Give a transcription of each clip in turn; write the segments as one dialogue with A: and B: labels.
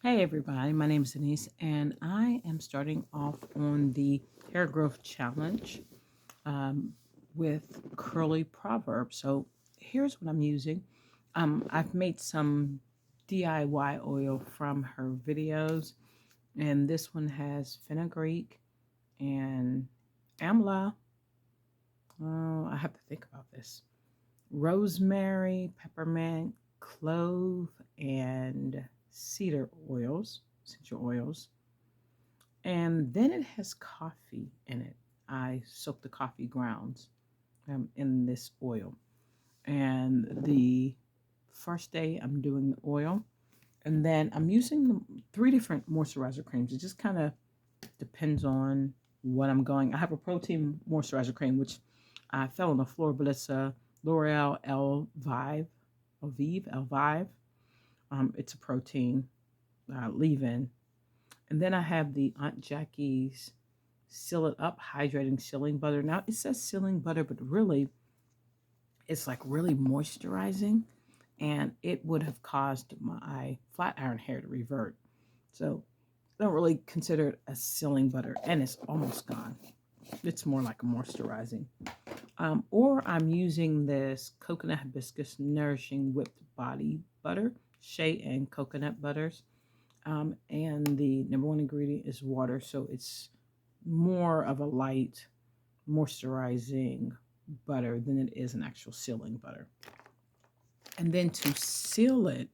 A: Hey everybody, my name is Denise and I am starting off on the hair growth challenge um, with Curly Proverbz. So here's what I'm using. I've made some DIY oil from her videos, and this one has fenugreek and amla. Oh, I have to think about this. Rosemary, peppermint, clove, and cedar oils, essential oils. And then it has coffee in it. I soak the coffee grounds in this oil. And the first day I'm doing the oil. And then I'm using three different moisturizer creams. It just kind of depends on what I'm going. I have a protein moisturizer cream, which I fell on the floor, but it's a L'Oreal Elvive. It's a protein leave-in. And then I have the Aunt Jackie's Seal It Up Hydrating Sealing Butter. Now it says sealing butter, but really it's like really moisturizing, and it would have caused my flat iron hair to revert. So I don't really consider it a sealing butter, and it's almost gone. It's more like a moisturizing. Or I'm using this coconut hibiscus nourishing whipped body butter, shea and coconut butters. And the number one ingredient is water, so it's more of a light moisturizing butter than it is an actual sealing butter. And then to seal it,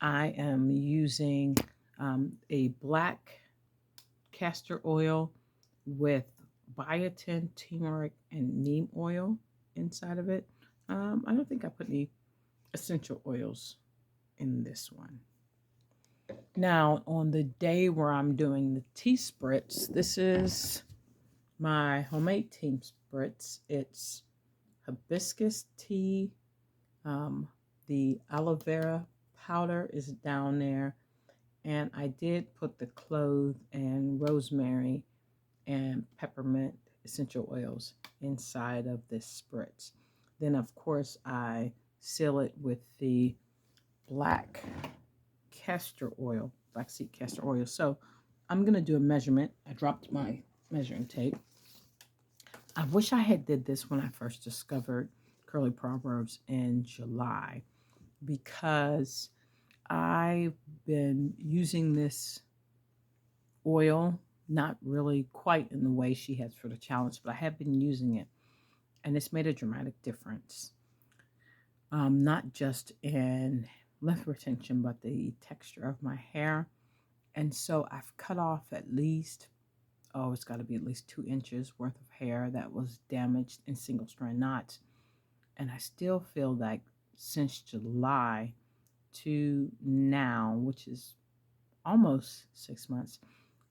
A: I am using a black castor oil with biotin, turmeric, and neem oil inside of it. I don't think I put any essential oils in this one. Now, on the day where I'm doing the tea spritz, this is my homemade tea spritz. It's hibiscus tea. The aloe vera powder is down there. And I did put the clove and rosemary and peppermint essential oils inside of this spritz. Then, of course, I seal it with the black castor oil, black seed castor oil. So I'm going to do a measurement. I dropped my measuring tape. I wish I had did this when I first discovered Curly Proverbz in July, because I've been using this oil, not really quite in the way she has for the challenge, but I have been using it, and it's made a dramatic difference. Not just in length retention, but the texture of my hair. And so I've cut off at least, it's got to be at least 2 inches worth of hair that was damaged in single strand knots. And I still feel like since July to now, which is almost 6 months,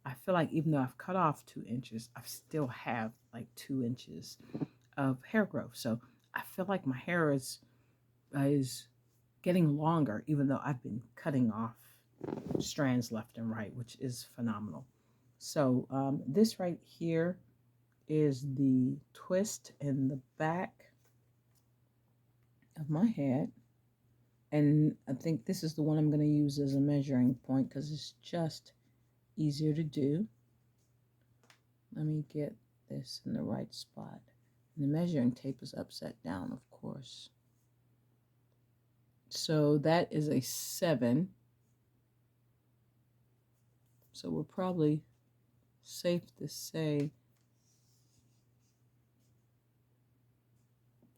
A: I feel like even though I've cut off 2 inches, I still have like 2 inches of hair growth. So I feel like my hair is getting longer, even though I've been cutting off strands left and right, which is phenomenal. So this right here is the twist in the back of my head. And I think this is the one I'm going to use as a measuring point because it's just easier to do. Let me get this in the right spot. And the measuring tape is upside down, of course. So that is a 7. So we're probably safe to say,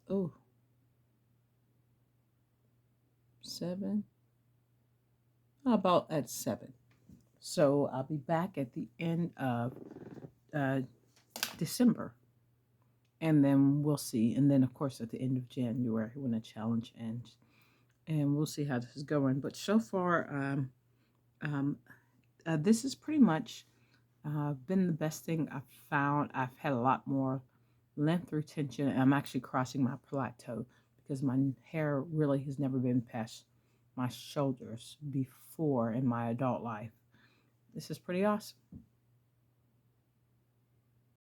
A: oh, 7. How about at 7? So I'll be back at the end of December, and then we'll see. And then, of course, at the end of January when the challenge ends, and we'll see how this is going. But so far, um, this has pretty much been the best thing I've found. I've had a lot more length retention, and I'm actually crossing my plateau because my hair really has never been past my shoulders before in my adult life. This is pretty awesome.